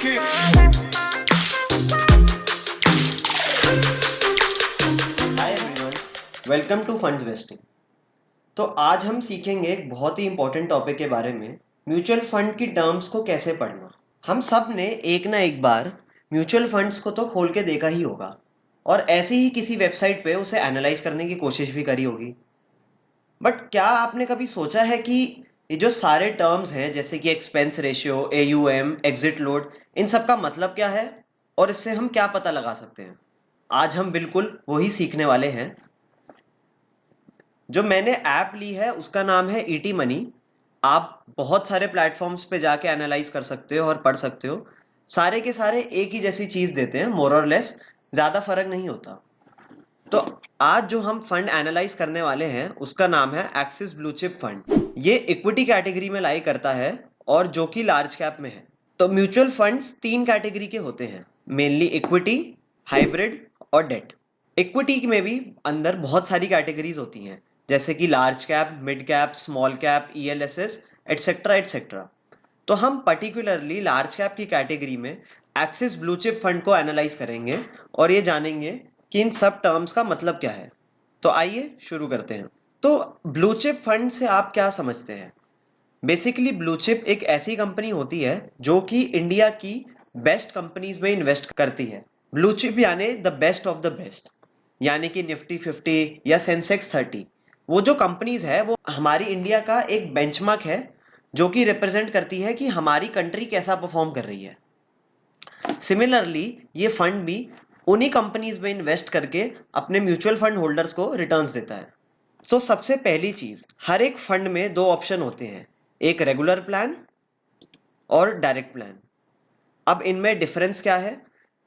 Happy everyone, welcome to funds wasting. तो आज हम सीखेंगे एक बहुत ही इंपॉर्टेंट टॉपिक के बारे में, म्यूचुअल फंड की टर्म्स को कैसे पढ़ना। हम सब ने एक ना एक बार म्यूचुअल फंड्स को तो खोल के देखा ही होगा और ऐसे ही किसी वेबसाइट पे उसे एनालाइज करने की कोशिश भी करी होगी। बट क्या आपने कभी सोचा है कि ये जो सारे टर्म्स हैं जैसे कि expense ratio, AUM, exit load, इन सब का मतलब क्या है और इससे हम क्या पता लगा सकते हैं? आज हम बिल्कुल वही सीखने वाले हैं। जो मैंने ऐप ली है उसका नाम है ईटी मनी। आप बहुत सारे प्लेटफॉर्म्स पे जाके एनालाइज कर सकते हो और पढ़ सकते हो। सारे के सारे एक ही जैसी चीज देते हैं, मोर और लेस, ज्यादा फर्क नहीं होता। तो आज जो हम फंड एनालाइज करने वाले हैं उसका नाम है एक्सिस ब्लू चिप फंड। ये इक्विटी कैटेगरी में लाई करता है और जो कि लार्ज कैप में है। तो म्यूचुअल फंड्स तीन कैटेगरी के होते हैं, मेनली इक्विटी, हाइब्रिड और डेट। इक्विटी में भी अंदर बहुत सारी कैटेगरीज होती हैं जैसे कि large cap, mid cap, small cap, ELSS, etcetera etcetera. तो हम पर्टिकुलरली लार्ज कैप की कैटेगरी में एक्सिस ब्लू चिप फंड को एनालाइज करेंगे और ये जानेंगे कि इन सब टर्म्स का मतलब क्या है। तो आइए शुरू करते हैं। तो ब्लू चिप फंड से आप क्या समझते हैं? बेसिकली ब्लू चिप एक ऐसी कंपनी होती है जो कि इंडिया की बेस्ट कंपनीज में इन्वेस्ट करती है। ब्लू चिप यानी the best of the best, यानी कि निफ्टी 50 या सेंसेक्स 30। वो जो कंपनीज है वो हमारी इंडिया का एक बेंचमार्क है जो कि रिप्रेजेंट करती है कि हमारी कंट्री कैसा परफॉर्म कर रही है। सिमिलरली ये फंड भी उन्हीं कंपनीज में इन्वेस्ट करके अपने म्यूचुअल फंड होल्डर्स को रिटर्न्स देता है। सो सबसे पहली चीज, हर एक फंड में दो ऑप्शन होते हैं, एक रेगुलर प्लान और डायरेक्ट प्लान। अब इनमें डिफरेंस क्या है?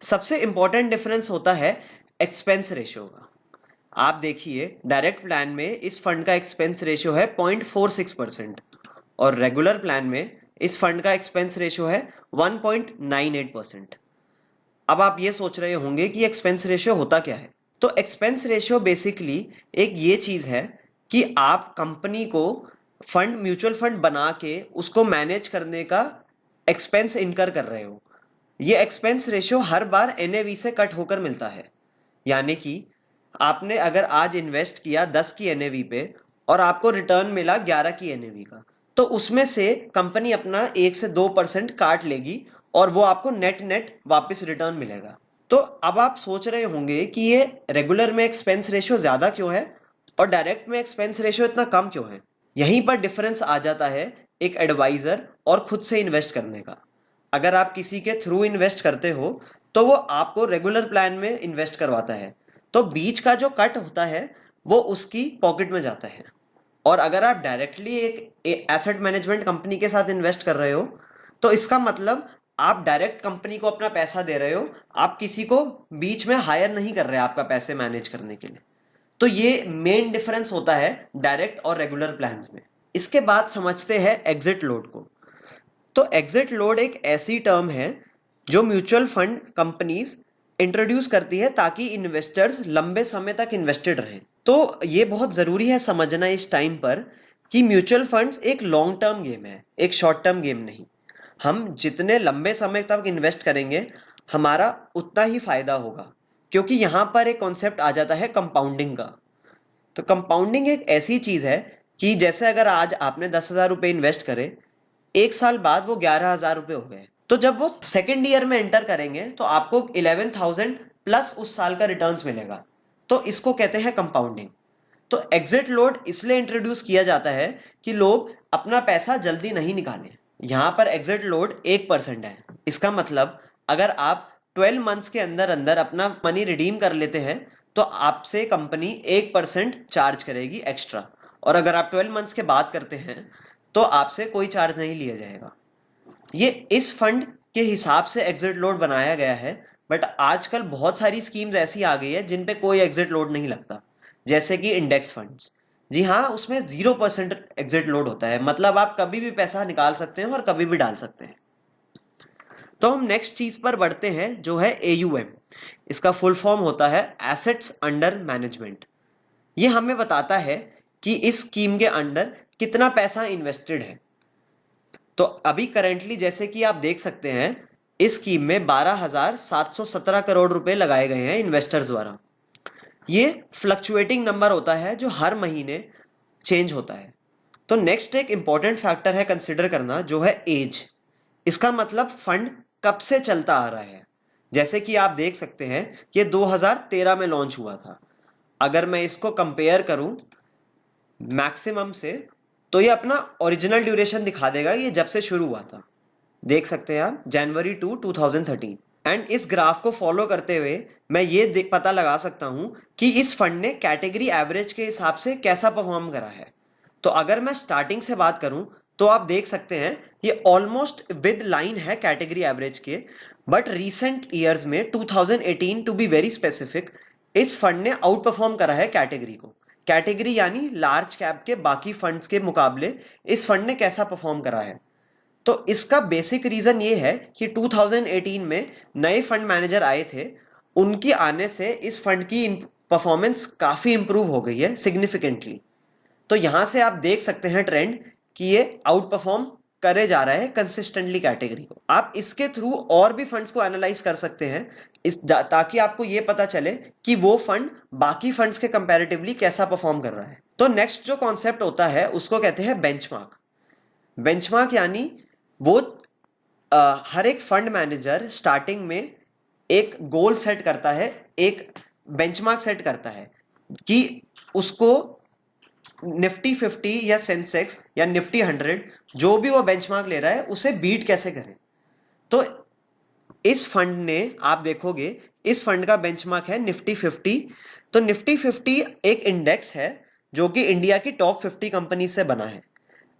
सबसे इंपॉर्टेंट डिफरेंस होता है एक्सपेंस रेशियो का। आप देखिए, डायरेक्ट प्लान में इस फंड का एक्सपेंस रेशियो है 0.46% और रेगुलर प्लान में इस फंड का एक्सपेंस रेशियो है 1.98%। अब आप ये सोच रहे होंगे कि एक्सपेंस रेशियो होता क्या है। तो एक्सपेंस रेशियो बेसिकली एक ये चीज है कि आप कंपनी को फंड, म्यूचुअल फंड बना के उसको मैनेज करने का एक्सपेंस इनकर कर रहे हो। ये एक्सपेंस रेशियो हर बार एनएवी से कट होकर मिलता है। यानी कि आपने अगर आज इन्वेस्ट किया 10 की एनएवी पे और आपको रिटर्न मिला 11 की एनएवी का, तो उसमें से कंपनी अपना 1 से 2% काट लेगी और वो आपको नेट नेट वापस रिटर्न मिलेगा। तो अब आप सोच रहे होंगे कि ये रेगुलर में एक्सपेंस रेशियो ज्यादा क्यों है और डायरेक्ट में एक्सपेंस रेशियो इतना कम क्यों है। यहीं पर डिफरेंस आ जाता है एक एडवाइजर और खुद से इन्वेस्ट करने का। अगर आप किसी के थ्रू इन्वेस्ट करते हो तो वो आपको रेगुलर प्लान में इन्वेस्ट करवाता है, तो बीच का जो कट होता है वो उसकी पॉकेट में जाता है। और अगर आप डायरेक्टली एक एसेट मैनेजमेंट कंपनी के साथ इन्वेस्ट कर रहे हो तो इसका मतलब आप डायरेक्ट कंपनी को अपना पैसा दे रहे हो, आप किसी को बीच में हायर नहीं कर रहे आपका पैसे मैनेज करने के लिए। तो ये मेन डिफरेंस होता है डायरेक्ट और रेगुलर प्लान्स में। इसके बाद समझते हैं एग्जिट लोड को। तो एग्जिट लोड एक ऐसी टर्म है जो म्यूचुअल फंड कंपनीज इंट्रोड्यूस करती है ताकि इन्वेस्टर्स लंबे समय तक इन्वेस्टेड रहें। तो ये बहुत जरूरी है समझना इस टाइम पर कि म्यूचुअल फंड्स एक लॉन्ग टर्म गेम है, एक शॉर्ट टर्म गेम नहीं। हम जितने लंबे समय तक इन्वेस्ट करेंगे हमारा उतना ही फायदा होगा, क्योंकि यहां पर एक कॉन्सेप्ट आ जाता है कंपाउंडिंग का। तो कंपाउंडिंग एक ऐसी चीज है कि जैसे अगर आज आपने 10,000 रुपए इन्वेस्ट करे, एक साल बाद वो 11,000 रुपए हो गए, तो जब वो सेकेंड ईयर में एंटर करेंगे तो आपको 11,000 प्लस उस साल का रिटर्न्स मिलेगा। तो इसको कहते हैं कंपाउंडिंग। तो एग्जिट लोड इसलिए इंट्रोड्यूस किया जाता है कि लोग अपना पैसा जल्दी नहीं निकालें। यहां पर एग्जिट लोड 1% है। इसका मतलब अगर आप 12 मंथ्स के अंदर अंदर अपना मनी रिडीम कर लेते हैं तो आपसे कंपनी 1% चार्ज करेगी एक्स्ट्रा, और अगर आप 12 मंथ्स के बाद करते हैं तो आपसे कोई चार्ज नहीं लिया जाएगा। ये इस फंड के हिसाब से एग्जिट लोड बनाया गया है। बट आजकल बहुत सारी स्कीम्स ऐसी आ गई है जिन पे कोई एग्जिट लोड नहीं लगता, जैसे कि इंडेक्स फंड्स। जी हाँ, उसमें 0% एग्जिट लोड होता है, मतलब आप कभी भी पैसा निकाल सकते हैं और कभी भी डाल सकते हैं। तो हम नेक्स्ट चीज पर बढ़ते हैं जो है एयूएम। इसका फुल फॉर्म होता है एसेट्स अंडर मैनेजमेंट। ये हमें बताता है कि इस स्कीम के अंडर कितना पैसा इन्वेस्टेड है। तो अभी करेंटली जैसे कि आप देख सकते हैं, इस स्कीम में 12,717 करोड़ रुपए लगाए गए हैं इन्वेस्टर्स द्वारा। ये फ्लक्चुएटिंग नंबर होता है जो हर महीने चेंज होता है। तो नेक्स्ट एक इंपॉर्टेंट फैक्टर है कंसिडर करना, जो है एज। इसका मतलब फंड कब से चलता आ रहा है। जैसे कि आप देख सकते हैं ये 2013 में लॉन्च हुआ था। अगर मैं इसको कंपेयर करूं मैक्सिमम से, तो ये अपना ओरिजिनल ड्यूरेशन दिखा देगा ये जब से शुरू हुआ था। देख सकते हैं आप जनवरी 2013। एंड इस ग्राफ को फॉलो करते हुए मैं ये पता लगा सकता हूं कि इस फंड ने कैटेगरी एवरेज के हिसाब से कैसा परफॉर्म करा है। तो अगर मैं स्टार्टिंग से बात करूं तो आप देख सकते हैं ये ऑलमोस्ट विद लाइन है कैटेगरी एवरेज के। बट रीसेंट ईयर्स में 2018 टू बी वेरी स्पेसिफिक, इस फंड ने आउट परफॉर्म करा है कैटेगरी को। कैटेगरी यानी लार्ज कैप के बाकी फंड्स के मुकाबले इस फंड ने कैसा परफॉर्म करा है। तो इसका बेसिक रीजन ये है कि 2018 में नए फंड मैनेजर आए थे। उनके आने से इस फंड की परफॉर्मेंस काफी इंप्रूव हो गई है सिग्निफिकेंटली। तो यहां से आप देख सकते हैं ट्रेंड कि ये आउट परफॉर्म करे जा रहा है कंसिस्टेंटली कैटेगरी को। आप इसके थ्रू और भी फंड्स को एनालाइज कर सकते हैं ताकि आपको ये पता चले कि वो फंड बाकी फंड्स के कंपैरेटिवली कैसा परफॉर्म कर रहा है। तो नेक्स्ट जो कॉन्सेप्ट होता है उसको कहते हैं बेंचमार्क। बेंचमार्क यानी वो हर एक फंड मैनेजर स्टार्टिंग में एक गोल सेट करता है, एक बेंचमार्क सेट करता है कि उसको निफ्टी 50 या सेंसेक्स या निफ्टी 100 जो भी वो बेंचमार्क ले रहा है उसे बीट कैसे करें। तो इस फंड ने, आप देखोगे इस फंड का बेंचमार्क है निफ्टी 50। तो निफ्टी 50 एक इंडेक्स है जो कि इंडिया की टॉप 50 कंपनी से बना है।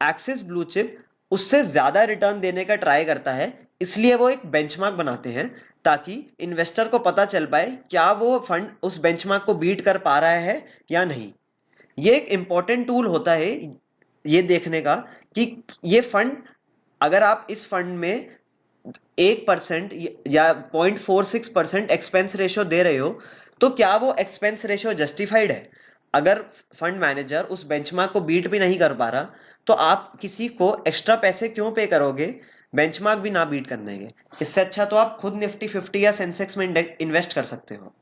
एक्सिस ब्लू चिप उससे ज्यादा रिटर्न देने का ट्राई करता है, इसलिए वो एक बेंचमार्क बनाते हैं ताकि इन्वेस्टर को पता चल पाए क्या वो फंड उस बेंचमार्क को बीट कर पा रहा है या नहीं। ये एक इंपॉर्टेंट टूल होता है ये देखने का कि ये फंड, अगर आप इस फंड में 1% या 0.46% एक्सपेंस रेशियो दे रहे हो तो क्या वो एक्सपेंस रेशियो जस्टिफाइड है। अगर फंड मैनेजर उस बेंचमार्क को बीट भी नहीं कर पा रहा तो आप किसी को एक्स्ट्रा पैसे क्यों पे करोगे बेंचमार्क भी ना बीट करने के। इससे अच्छा तो आप खुद निफ्टी 50 या सेंसेक्स में इन्वेस्ट कर सकते हो।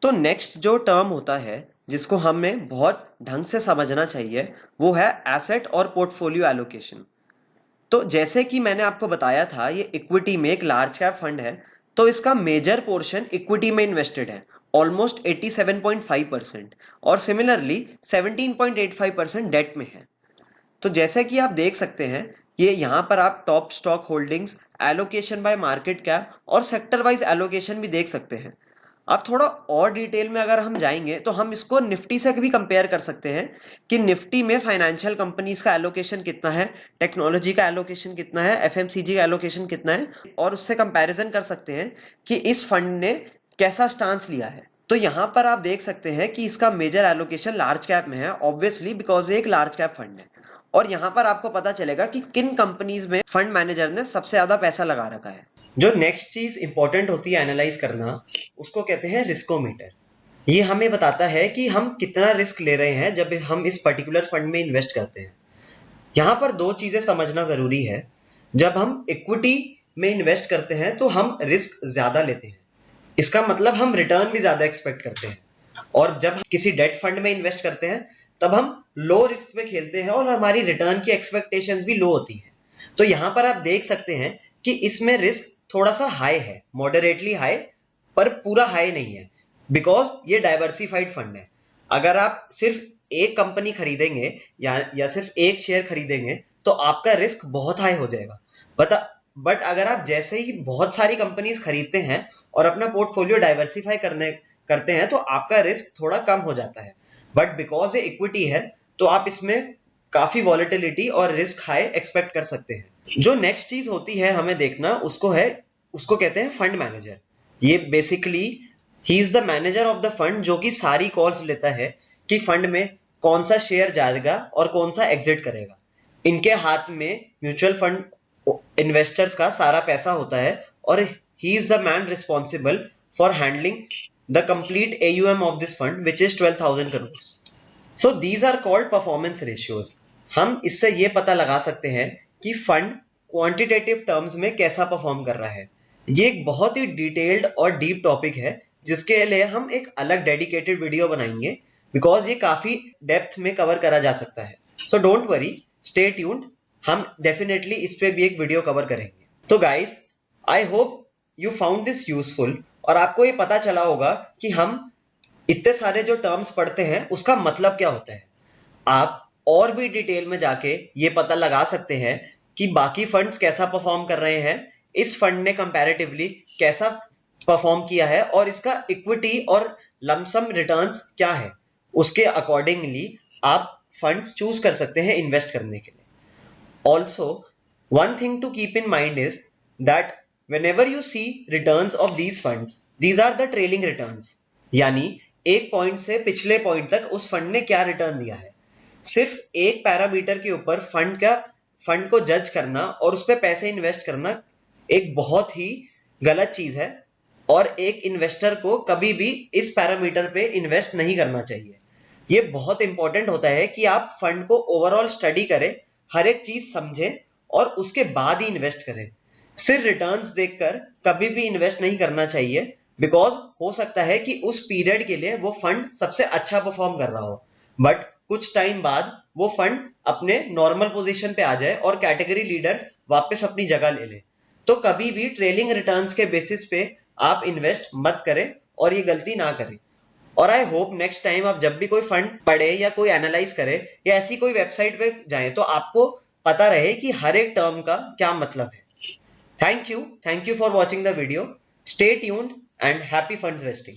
तो नेक्स्ट जो टर्म होता है जिसको हमें बहुत ढंग से समझना चाहिए वो है एसेट और पोर्टफोलियो एलोकेशन। तो जैसे कि मैंने आपको बताया था ये इक्विटी में एक लार्ज कैप फंड है, तो इसका मेजर पोर्शन इक्विटी में इन्वेस्टेड है ऑलमोस्ट 87.5%, और सिमिलरली 17.85% डेट में है। तो जैसे कि आप देख सकते हैं ये यहाँ पर आप top stock holdings, allocation bye market cap और सेक्टर वाइज एलोकेशन भी देख सकते हैं। अब थोड़ा और डिटेल में अगर हम जाएंगे तो हम इसको निफ्टी से भी कंपेयर कर सकते हैं कि निफ्टी में फाइनेंशियल कंपनीज का एलोकेशन कितना है, टेक्नोलॉजी का एलोकेशन कितना है, एफएमसीजी का एलोकेशन कितना है, और उससे कंपैरिजन कर सकते हैं कि इस फंड ने कैसा स्टांस लिया है। तो यहाँ पर आप देख सकते हैं कि इसका मेजर एलोकेशन लार्ज कैप में है, ऑब्वियसली बिकॉज ये एक लार्ज कैप फंड है। और यहाँ पर आपको पता चलेगा कि किन कंपनीज में फंड मैनेजर ने सबसे ज्यादा पैसा लगा रखा है। जो नेक्स्ट चीज इंपॉर्टेंट होती है एनालाइज करना उसको कहते हैं रिस्कोमीटर। ये हमें बताता है कि हम कितना रिस्क ले रहे हैं जब हम इस पर्टिकुलर फंड में इन्वेस्ट करते हैं। यहाँ पर दो चीजें समझना जरूरी है। जब हम इक्विटी में इन्वेस्ट करते हैं तो हम रिस्क ज्यादा लेते हैं, इसका मतलब हम रिटर्न भी ज्यादा एक्सपेक्ट करते हैं। और जब हम किसी डेट फंड में इन्वेस्ट करते हैं तब हम लो रिस्क पे खेलते हैं और हमारी रिटर्न की एक्सपेक्टेशंस भी लो होती है। तो यहाँ पर आप देख सकते हैं कि इसमें रिस्क थोड़ा सा हाई है, मॉडरेटली हाई, पर पूरा हाई नहीं है, बिकॉज ये डाइवर्सिफाइड फंड है। अगर आप सिर्फ एक कंपनी खरीदेंगे या सिर्फ एक शेयर खरीदेंगे तो आपका रिस्क बहुत हाई हो जाएगा। बट अगर आप जैसे ही बहुत सारी कंपनीज खरीदते हैं और अपना पोर्टफोलियो डाइवर्सिफाई करते हैं तो आपका रिस्क थोड़ा कम हो जाता है। बट बिकॉज ये इक्विटी है तो आप इसमें काफी वॉलेटिलिटी और रिस्क हाई एक्सपेक्ट कर सकते हैं। जो नेक्स्ट चीज होती है हमें देखना उसको कहते हैं फंड मैनेजर। ये basically he is the manager of the fund जो कि सारी कॉल्स लेता है कि फंड में कौन सा शेयर जाएगा और कौन सा एग्जिट करेगा। इनके हाथ में म्यूचुअल फंड इन्वेस्टर्स का सारा पैसा होता है और ही is the man responsible for handling the complete AUM of this fund which is 12,000 crore. So these are called performance ratios. हम इससे ये पता लगा सकते हैं कि फंड क्वांटिटेटिव टर्म्स में कैसा परफॉर्म कर रहा है। ये एक बहुत ही डिटेल्ड और डीप टॉपिक है जिसके लिए हम एक अलग डेडिकेटेड वीडियो बनाएंगे, बिकॉज ये काफी डेप्थ में कवर करा जा सकता है। So don't worry, stay tuned, हम डेफिनेटली इस पे भी एक वीडियो कवर करेंगे। तो guys, I hope you found this useful, और आपको ये पता चला होगा कि हम इतने सारे जो टर्म्स पढ़ते हैं उसका मतलब क्या होता है। आप और भी डिटेल में जाके ये पता लगा सकते हैं कि बाकी फंड्स कैसा परफॉर्म कर रहे हैं, इस फंड ने कंपैरेटिवली कैसा परफॉर्म किया है, और इसका इक्विटी और लमसम रिटर्न्स क्या है। उसके अकॉर्डिंगली आप फंड्स चूज कर सकते हैं इन्वेस्ट करने के लिए। Also, one thing to keep in mind is that whenever you see returns of these funds, these are the trailing returns. यानी एक पॉइंट से पिछले पॉइंट तक उस फंड ने क्या रिटर्न दिया है। सिर्फ एक पैरामीटर के ऊपर फंड को जज करना और उस पर पैसे इन्वेस्ट करना एक बहुत ही गलत चीज है, और एक इन्वेस्टर को कभी भी इस पैरामीटर पे इन्वेस्ट नहीं करना चाहिए। ये बहुत इंपॉर्टेंट होता है कि आप फंड को ओवरऑल स्टडी करें, हर एक चीज समझें और उसके बाद ही इन्वेस्ट करें। सिर्फ रिटर्न्स देखकर कभी भी इन्वेस्ट नहीं करना चाहिए, बिकॉज हो सकता है कि उस पीरियड के लिए वो फंड सबसे अच्छा परफॉर्म कर रहा हो, बट कुछ टाइम बाद वो फंड अपने नॉर्मल पोजीशन पे आ जाए और कैटेगरी लीडर्स वापस अपनी जगह ले ले। तो कभी भी ट्रेलिंग रिटर्न्स के बेसिस पे आप इन्वेस्ट मत करें, और ये गलती ना करें। और आई होप नेक्स्ट टाइम आप जब भी कोई फंड पढ़े या कोई एनालाइज करे या ऐसी कोई वेबसाइट पे जाएं तो आपको पता रहे कि हर एक टर्म का क्या मतलब है। Thank you for watching the video. Stay tuned and happy funds investing.